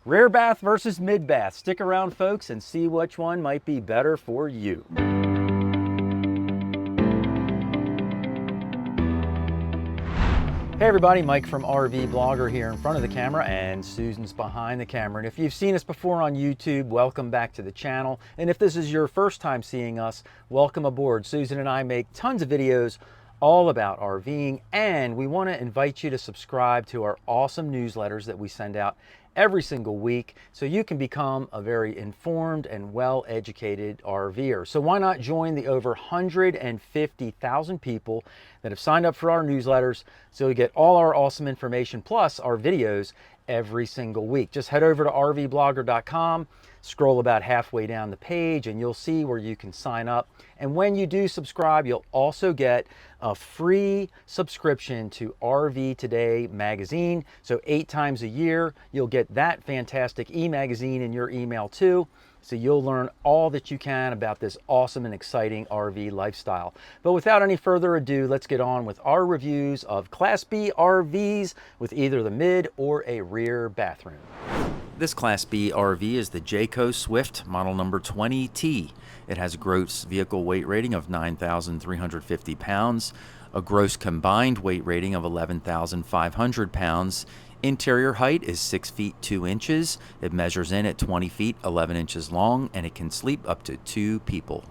Rear bath versus mid bath. Stick around, folks, and see which one might be better for you. Hey everybody, Mike from RVBlogger here in front of the camera, and Susan's behind the camera. And if you've seen us before on YouTube, welcome back to the channel. And if this is your first time seeing us, welcome aboard. Susan and I make tons of videos all about RVing, and we want to invite you to subscribe to our awesome newsletters that we send out every single week so you can become a very informed and well-educated RVer. So why not join the over 150,000 people that have signed up for our newsletters so you get all our awesome information plus our videos every single week. Just head over to rvblogger.com, scroll about halfway down the page, and you'll see where you can sign up. And when you do subscribe, you'll also get a free subscription to RV Today magazine. So 8 times a year, you'll get that fantastic e-magazine in your email too. So you'll learn all that you can about this awesome and exciting RV lifestyle. But without any further ado, let's get on with our reviews of Class B RVs with either the mid or a rear bathroom. This Class B RV is the Jayco Swift model number 20T. It has a gross vehicle weight rating of 9,350 pounds, a gross combined weight rating of 11,500 pounds. Interior height is 6 feet 2 inches. It measures in at 20 feet 11 inches long, and it can sleep up to 2 people.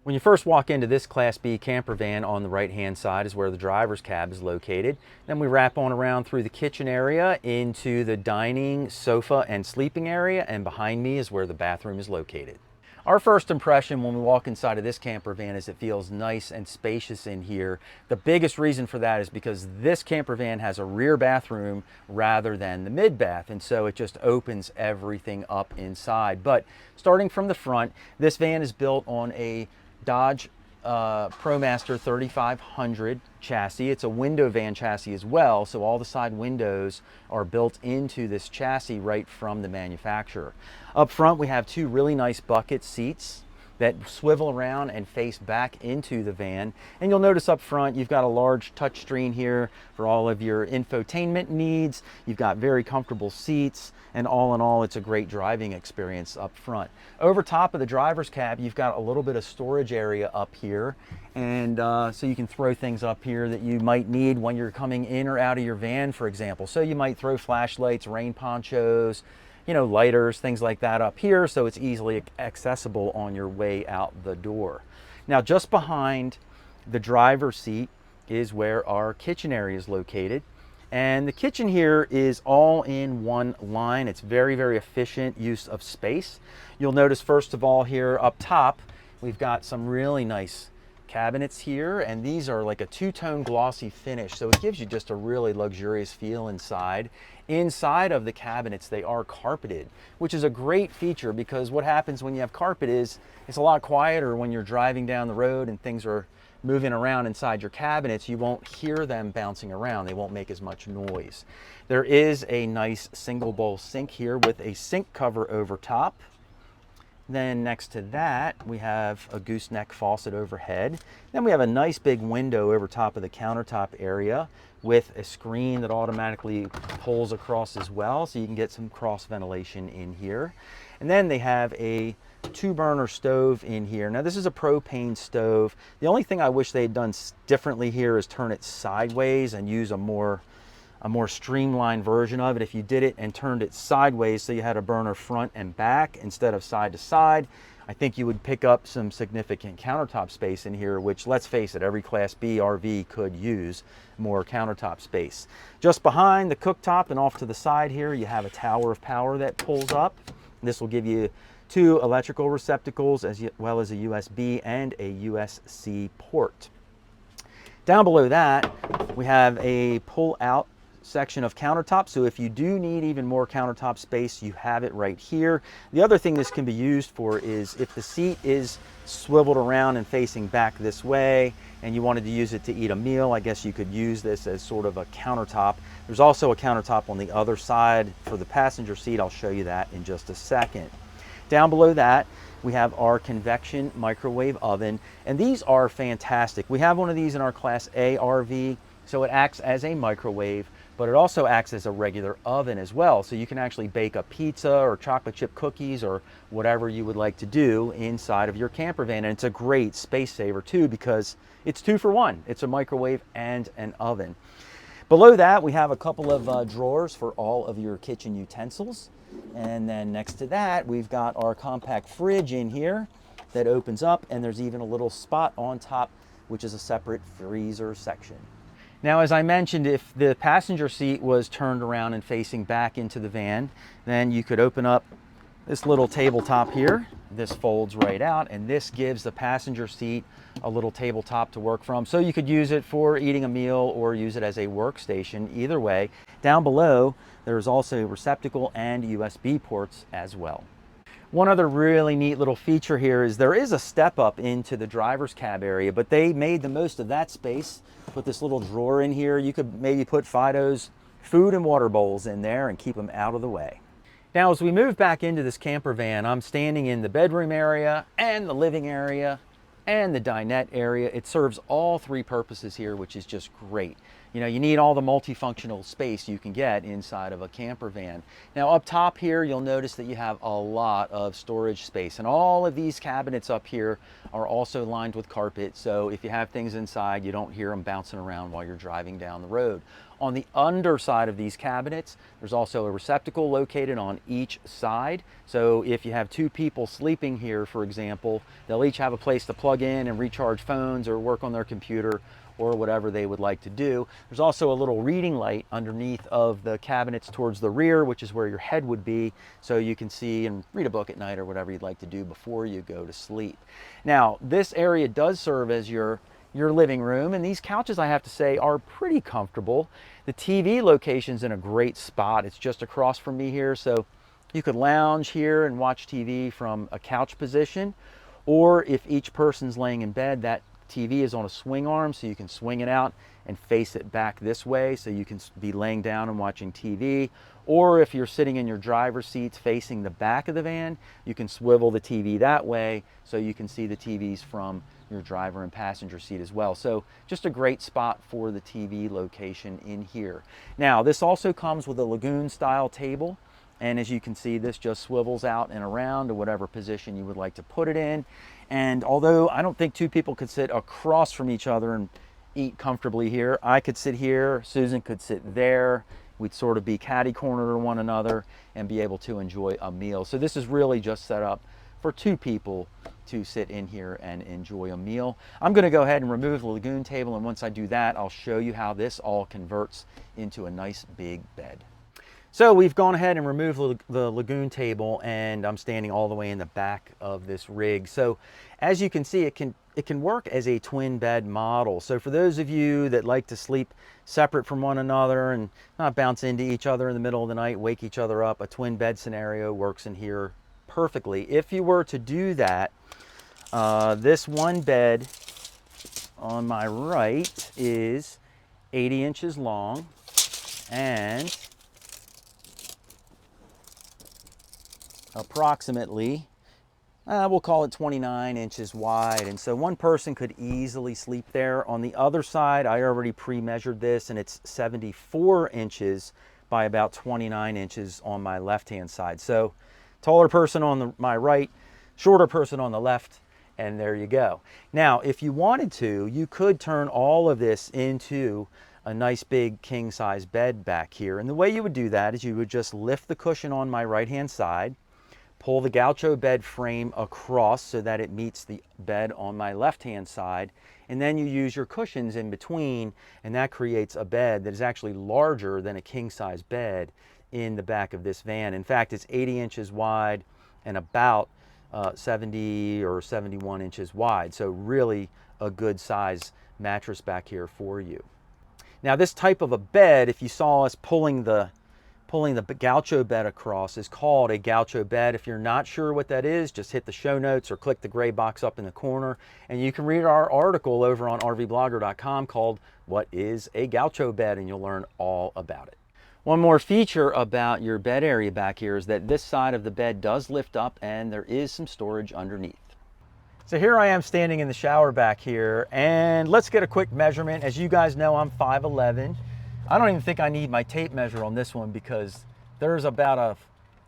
When you first walk into this Class B camper van, on the right hand side is where the driver's cab is located. Then we wrap on around through the kitchen area into the dining, sofa, and sleeping area, and behind me is where the bathroom is located. Our first impression when we walk inside of this camper van is it feels nice and spacious in here. The biggest reason for that is because this camper van has a rear bathroom rather than the mid bath, and so it just opens everything up inside. But starting from the front, this van is built on a Dodge ProMaster 3500 chassis. It's a window van chassis as well, so all the side windows are built into this chassis right from the manufacturer. Up front, we have 2 really nice bucket seats that swivel around and face back into the van. And you'll notice up front, you've got a large touch screen here for all of your infotainment needs. You've got very comfortable seats, and all in all, it's a great driving experience up front. Over top of the driver's cab, you've got a little bit of storage area up here. And so you can throw things up here that you might need when you're coming in or out of your van, for example. So you might throw flashlights, rain ponchos, lighters, things like that up here, so it's easily accessible on your way out the door. Now, just behind the driver's seat is where our kitchen area is located. And the kitchen here is all in one line. It's very, very efficient use of space. You'll notice, first of all, here up top, we've got some really nice cabinets here, and these are like a 2-tone glossy finish, so it gives you just a really luxurious feel inside. Inside of the cabinets, they are carpeted, which is a great feature because what happens when you have carpet is it's a lot quieter when you're driving down the road and things are moving around inside your cabinets. You won't hear them bouncing around. They won't make as much noise. There is a nice single bowl sink here with a sink cover over top. Then next to that, we have a gooseneck faucet overhead. Then we have a nice big window over top of the countertop area with a screen that automatically pulls across as well, so you can get some cross ventilation in here. And then they have a 2-burner stove in here. Now, this is a propane stove. The only thing I wish they had done differently here is turn it sideways and use a more streamlined version of it. If you did it and turned it sideways so you had a burner front and back instead of side to side, I think you would pick up some significant countertop space in here, which, let's face it, every Class B RV could use more countertop space. Just behind the cooktop and off to the side here, you have a tower of power that pulls up. This will give you 2 electrical receptacles as well as a USB and a USB-C port. Down below that, we have a pull-out section of countertop, so if you do need even more countertop space, you have it right here. The other thing this can be used for is if the seat is swiveled around and facing back this way and you wanted to use it to eat a meal, I guess you could use this as sort of a countertop. There's also a countertop on the other side for the passenger seat. I'll show you that in just a second. Down below that, we have our convection microwave oven, and these are fantastic. We have one of these in our Class A RV, so it acts as a microwave but it also acts as a regular oven as well. So you can actually bake a pizza or chocolate chip cookies or whatever you would like to do inside of your camper van. And it's a great space saver too, because it's 2 for 1. It's a microwave and an oven. Below that, we have a couple of drawers for all of your kitchen utensils. And then next to that, we've got our compact fridge in here that opens up, and there's even a little spot on top, which is a separate freezer section. Now, as I mentioned, if the passenger seat was turned around and facing back into the van, then you could open up this little tabletop here. This folds right out, and this gives the passenger seat a little tabletop to work from. So you could use it for eating a meal or use it as a workstation. Either way, down below, there's also a receptacle and USB ports as well. One other really neat little feature here is there is a step up into the driver's cab area, but they made the most of that space. Put this little drawer in here. You could maybe put Fido's food and water bowls in there and keep them out of the way. Now, as we move back into this camper van, I'm standing in the bedroom area and the living area and the dinette area. It serves all 3 purposes here, which is just great. You know, you need all the multifunctional space you can get inside of a camper van. Now, up top here, you'll notice that you have a lot of storage space, and all of these cabinets up here are also lined with carpet. So if you have things inside, you don't hear them bouncing around while you're driving down the road. On the underside of these cabinets, there's also a receptacle located on each side. So if you have 2 people sleeping here, for example, they'll each have a place to plug in and recharge phones or work on their computer or whatever they would like to do. There's also a little reading light underneath of the cabinets towards the rear, which is where your head would be, so you can see and read a book at night or whatever you'd like to do before you go to sleep. Now, this area does serve as your living room, and these couches, I have to say, are pretty comfortable. The TV location's in a great spot. It's just across from me here, so you could lounge here and watch TV from a couch position, or if each person's laying in bed, that TV is on a swing arm, so you can swing it out and face it back this way, so you can be laying down and watching TV. Or if you're sitting in your driver's seats facing the back of the van, you can swivel the TV that way, so you can see the TVs from your driver and passenger seat as well. So just a great spot for the TV location in here. Now, this also comes with a lagoon style table, and as you can see, this just swivels out and around to whatever position you would like to put it in. And although I don't think 2 people could sit across from each other and eat comfortably here, I could sit here, Susan could sit there, we'd sort of be catty corner to one another and be able to enjoy a meal. So this is really just set up for 2 people to sit in here and enjoy a meal. I'm going to go ahead and remove the lagoon table, and once I do that, I'll show you how this all converts into a nice big bed. So we've gone ahead and removed the lagoon table, and I'm standing all the way in the back of this rig. So as you can see, it can work as a twin bed model. So for those of you that like to sleep separate from one another and not bounce into each other in the middle of the night, wake each other up, a twin bed scenario works in here perfectly. If you were to do that, this one bed on my right is 80 inches long and approximately, we'll call it 29 inches wide. And so one person could easily sleep there. On the other side, I already pre-measured this, and it's 74 inches by about 29 inches on my left-hand side. So taller person on my right, shorter person on the left, and there you go. Now, if you wanted to, you could turn all of this into a nice big king size bed back here. And the way you would do that is you would just lift the cushion on my right-hand side, pull the Gaucho bed frame across so that it meets the bed on my left-hand side, and then you use your cushions in between, and that creates a bed that is actually larger than a king-size bed in the back of this van. In fact, it's 80 inches wide and about 70 or 71 inches wide, so really a good size mattress back here for you. Now, this type of a bed, if you saw us pulling the Gaucho bed across, is called a Gaucho bed. If you're not sure what that is, just hit the show notes or click the gray box up in the corner, and you can read our article over on RVBlogger.com called "What is a Gaucho Bed?" and you'll learn all about it. One more feature about your bed area back here is that this side of the bed does lift up and there is some storage underneath. So here I am standing in the shower back here, and let's get a quick measurement. As you guys know, I'm 5'11". I don't even think I need my tape measure on this one because there's about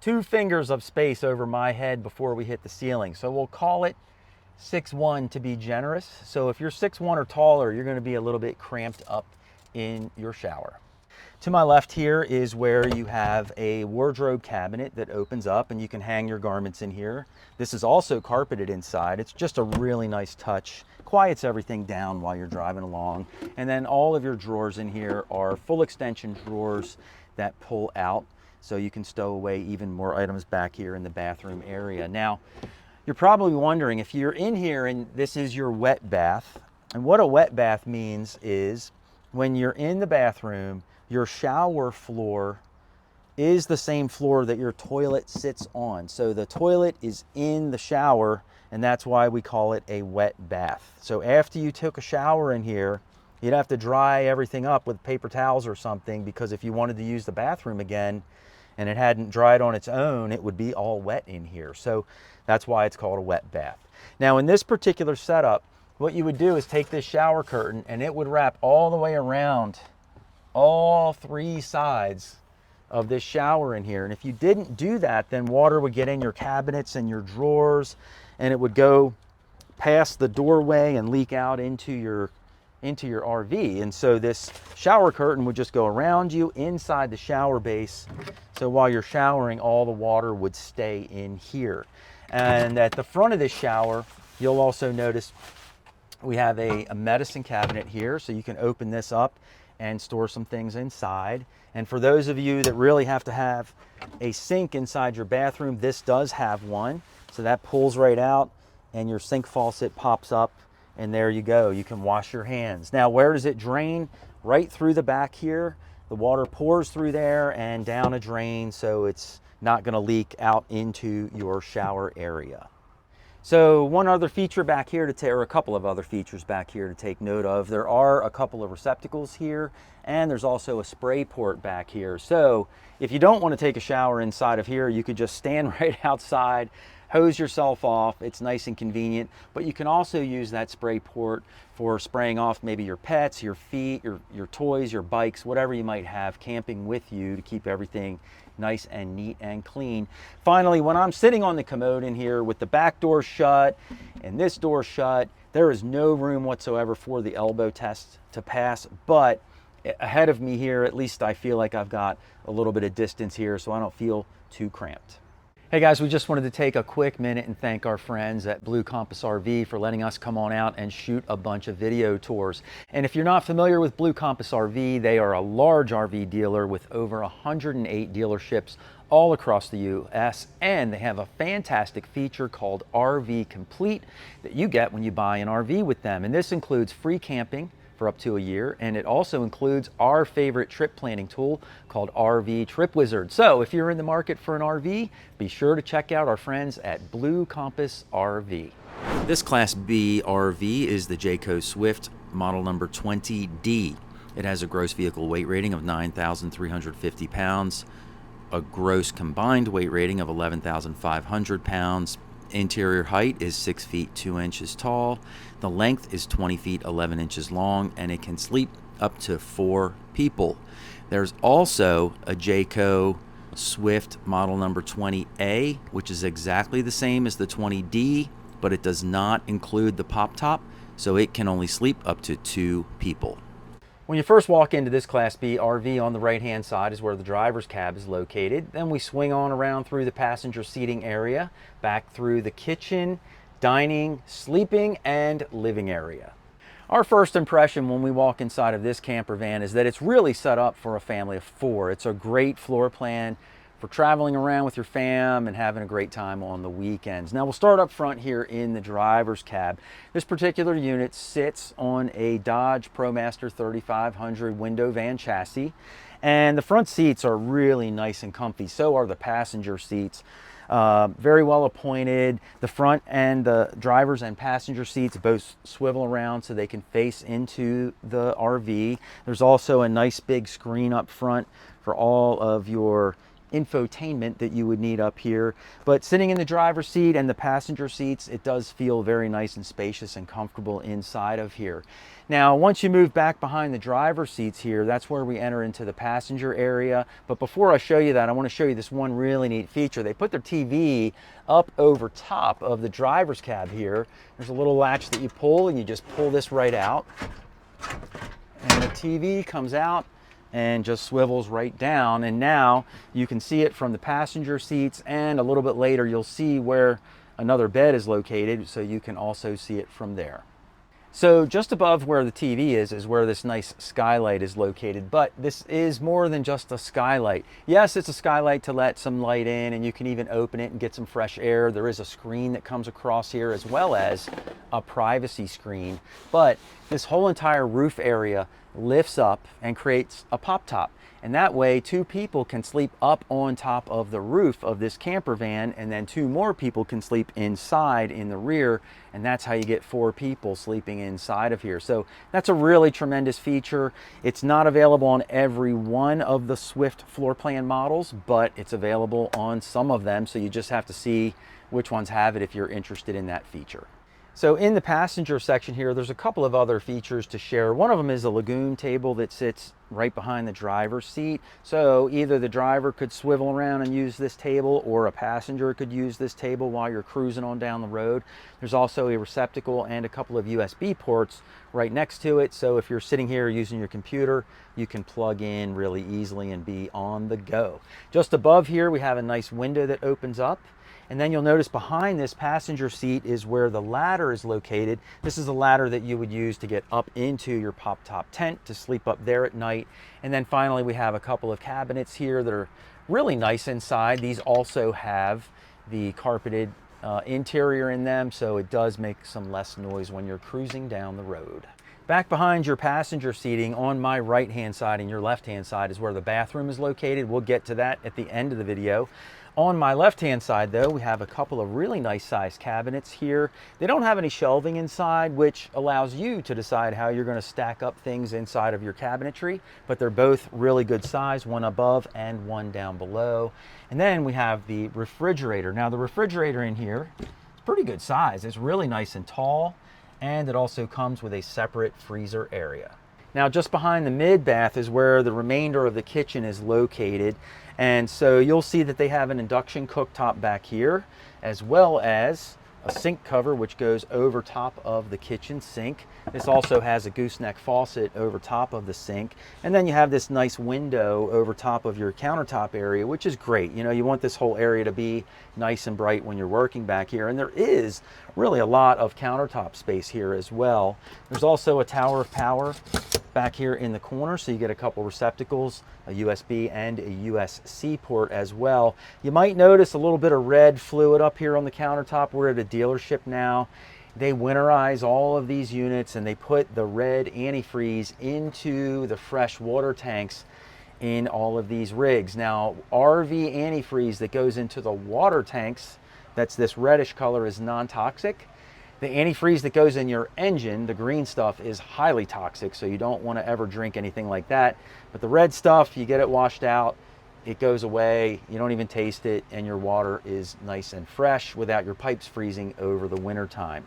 2 fingers of space over my head before we hit the ceiling. So we'll call it 6'1" to be generous. So if you're 6'1" or taller, you're going to be a little bit cramped up in your shower. To my left here is where you have a wardrobe cabinet that opens up and you can hang your garments in here. This is also carpeted inside. It's just a really nice touch. Quiets everything down while you're driving along. And then all of your drawers in here are full extension drawers that pull out so you can stow away even more items back here in the bathroom area. Now, you're probably wondering if you're in here and this is your wet bath. And what a wet bath means is when you're in the bathroom, your shower floor is the same floor that your toilet sits on. So the toilet is in the shower, and that's why we call it a wet bath. So after you took a shower in here, you'd have to dry everything up with paper towels or something, because if you wanted to use the bathroom again and it hadn't dried on its own, it would be all wet in here. So that's why it's called a wet bath. Now in this particular setup, what you would do is take this shower curtain and it would wrap all the way around all 3 sides of this shower in here. And if you didn't do that, then water would get in your cabinets and your drawers, and it would go past the doorway and leak out into your RV. And so this shower curtain would just go around you inside the shower base. So while you're showering, all the water would stay in here. And at the front of this shower, you'll also notice we have a medicine cabinet here. So you can open this up and store some things inside. And for those of you that really have to have a sink inside your bathroom, this does have one. So that pulls right out and your sink faucet pops up, and there you go. You can wash your hands. Now, where does it drain? Right through the back here. The water pours through there and down a drain, so it's not gonna leak out into your shower area. So one other feature back here or a couple of other features back here to take note of. There are a couple of receptacles here, and there's also a spray port back here. So if you don't want to take a shower inside of here, you could just stand right outside, hose yourself off. It's nice and convenient, but you can also use that spray port for spraying off maybe your pets, your feet, your toys, your bikes, whatever you might have camping with you to keep everything nice and neat and clean. Finally, when I'm sitting on the commode in here with the back door shut and this door shut, there is no room whatsoever for the elbow test to pass, but ahead of me here, at least I feel like I've got a little bit of distance here, so I don't feel too cramped. Hey guys, we just wanted to take a quick minute and thank our friends at Blue Compass RV for letting us come on out and shoot a bunch of video tours. And if you're not familiar with Blue Compass RV, they are a large RV dealer with over 108 dealerships all across the US, and they have a fantastic feature called RV Complete that you get when you buy an RV with them. And this includes free camping for up to a year, and it also includes our favorite trip planning tool called RV Trip Wizard. So if you're in the market for an RV, be sure to check out our friends at Blue Compass RV. This Class B RV is the Jayco Swift model number 20D. It has a gross vehicle weight rating of 9,350 pounds, a gross combined weight rating of 11,500 pounds. Interior height is 6 feet 2 inches tall. The length is 20 feet 11 inches long, and it can sleep up to 4 people. There's also a Jayco Swift model number 20A, which is exactly the same as the 20D, but it does not include the pop top, so it can only sleep up to 2 people. When you first walk into this Class B RV, on the right-hand side is where the driver's cab is located. Then we swing on around through the passenger seating area, back through the kitchen, dining, sleeping, and living area. Our first impression when we walk inside of this camper van is that it's really set up for a family of 4. It's a great floor plan for traveling around with your fam and having a great time on the weekends. Now we'll start up front here in the driver's cab. This particular unit sits on a Dodge ProMaster 3500 window van chassis, and the front seats are really nice and comfy. So are the passenger seats. Very well appointed. The front and the driver's and passenger seats both swivel around so they can face into the RV. There's also a nice big screen up front for all of your infotainment that you would need up here. But sitting in the driver's seat and the passenger seats, it does feel very nice and spacious and comfortable inside of here. Now, once you move back behind the driver's seats here, that's where we enter into the passenger area. But before I show you that, I want to show you this one really neat feature. They put their TV up over top of the driver's cab here. There's a little latch that you pull, and you just pull this right out. And the TV comes out and just swivels right down, and now you can see it from the passenger seats, and a little bit later you'll see where another bed is located, so you can also see it from there. So just above where the TV is where this nice skylight is located, but this is more than just a skylight. Yes, it's a skylight to let some light in, and you can even open it and get some fresh air. There is a screen that comes across here, as well as a privacy screen, but this whole entire roof area lifts up and creates a pop top. And that way 2 people can sleep up on top of the roof of this camper van, and then 2 more people can sleep inside in the rear, and that's how you get 4 people sleeping inside of here. So that's a really tremendous feature. It's not available on every one of the Swift floor plan models, but it's available on some of them, so you just have to see which ones have it if you're interested in that feature. So in the passenger section here, there's a couple of other features to share. One of them is a lagoon table that sits right behind the driver's seat. So either the driver could swivel around and use this table, or a passenger could use this table while you're cruising on down the road. There's also a receptacle and a couple of USB ports right next to it. So if you're sitting here using your computer, you can plug in really easily and be on the go. Just above here, we have a nice window that opens up. And then you'll notice behind this passenger seat is where the ladder is located. This is a ladder that you would use to get up into your pop top tent to sleep up there at night. And then finally, we have a couple of cabinets here that are really nice inside. These also have the carpeted interior in them, so it does make some less noise when you're cruising down the road. Back behind your passenger seating on my right hand side and your left hand side is where the bathroom is located. We'll get to that at the end of the video. On my left hand side though, we have a couple of really nice sized cabinets here. They don't have any shelving inside, which allows you to decide how you're going to stack up things inside of your cabinetry, but they're both really good size, one above and one down below. And then we have the refrigerator. Now the refrigerator in here is pretty good size. It's really nice and tall, and it also comes with a separate freezer area. Now just behind the mid bath is where the remainder of the kitchen is located. And so you'll see that they have an induction cooktop back here, as well as a sink cover which goes over top of the kitchen sink. This also has a gooseneck faucet over top of the sink. And then you have this nice window over top of your countertop area, which is great. You know, you want this whole area to be nice and bright when you're working back here. And there is really a lot of countertop space here as well. There's also a tower of power back here in the corner, so you get a couple receptacles, a USB and a USB-C port as well. You might notice a little bit of red fluid up here on the countertop. We're at a dealership now. They winterize all of these units, and they put the red antifreeze into the fresh water tanks in all of these rigs. Now, RV antifreeze that goes into the water tanks, that's this reddish color, is non-toxic. The antifreeze that goes in your engine, the green stuff, is highly toxic, so you don't want to ever drink anything like that. But the red stuff, you get it washed out, it goes away, you don't even taste it, and your water is nice and fresh without your pipes freezing over the winter time.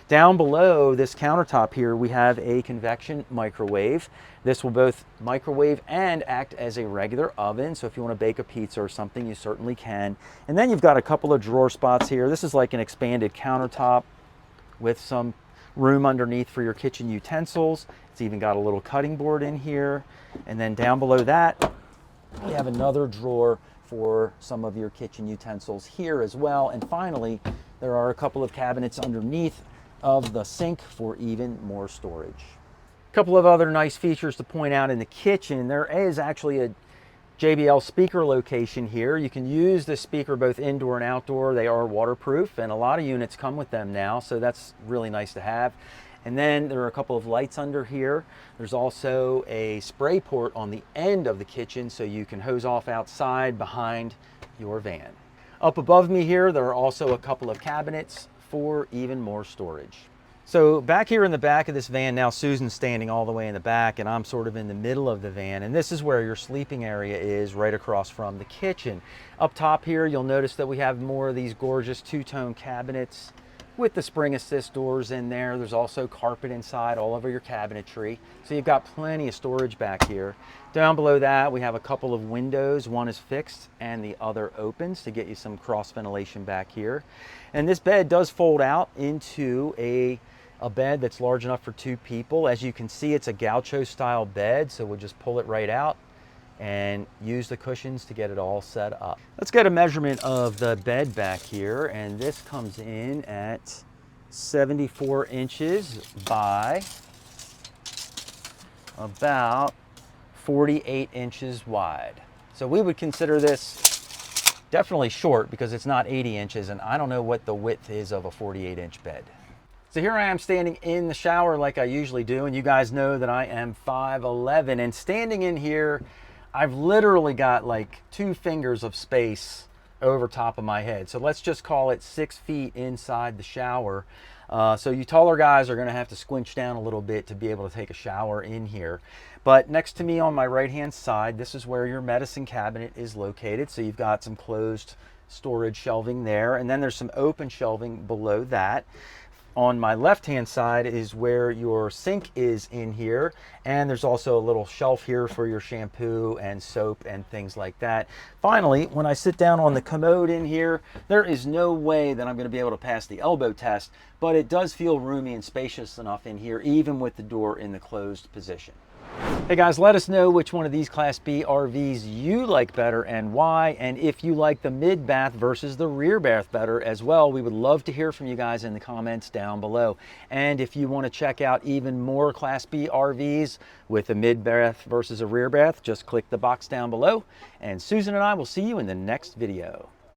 Down below this countertop here, we have a convection microwave. This will both microwave and act as a regular oven, so if you want to bake a pizza or something, you certainly can. And then you've got a couple of drawer spots here. This is like an expanded countertop with some room underneath for your kitchen utensils. It's even got a little cutting board in here. And then down below that, we have another drawer for some of your kitchen utensils here as well. And finally, there are a couple of cabinets underneath of the sink for even more storage. A couple of other nice features to point out in the kitchen. There is actually a JBL speaker location here. You can use this speaker both indoor and outdoor. They are waterproof, and a lot of units come with them now, so that's really nice to have. And then there are a couple of lights under here. There's also a spray port on the end of the kitchen, so you can hose off outside behind your van. Up above me here, there are also a couple of cabinets for even more storage. So back here in the back of this van, now Susan's standing all the way in the back and I'm sort of in the middle of the van, and this is where your sleeping area is, right across from the kitchen. Up top here, you'll notice that we have more of these gorgeous two-tone cabinets with the spring assist doors in there. There's also carpet inside all over your cabinetry. So you've got plenty of storage back here. Down below that, we have a couple of windows. One is fixed and the other opens to get you some cross ventilation back here. And this bed does fold out into a bed that's large enough for 2 people. As you can see, it's a Gaucho style bed, so we'll just pull it right out and use the cushions to get it all set up. Let's get a measurement of the bed back here, and this comes in at 74 inches by about 48 inches wide. So we would consider this definitely short because it's not 80 inches, and I don't know what the width is of a 48-inch bed. So here I am standing in the shower like I usually do, and you guys know that I am 5'11", and standing in here, I've literally got like 2 fingers of space over top of my head. So let's just call it 6 feet inside the shower. So you taller guys are gonna have to squinch down a little bit to be able to take a shower in here. But next to me on my right-hand side, this is where your medicine cabinet is located. So you've got some closed storage shelving there, and then there's some open shelving below that. On my left-hand side is where your sink is in here, and there's also a little shelf here for your shampoo and soap and things like that. Finally, when I sit down on the commode in here, there is no way that I'm going to be able to pass the elbow test, but it does feel roomy and spacious enough in here, even with the door in the closed position. Hey guys, let us know which one of these Class B RVs you like better and why, and if you like the mid bath versus the rear bath better as well. We would love to hear from you guys in the comments down below. And if you want to check out even more Class B RVs with a mid bath versus a rear bath, just click the box down below, and Susan and I will see you in the next video.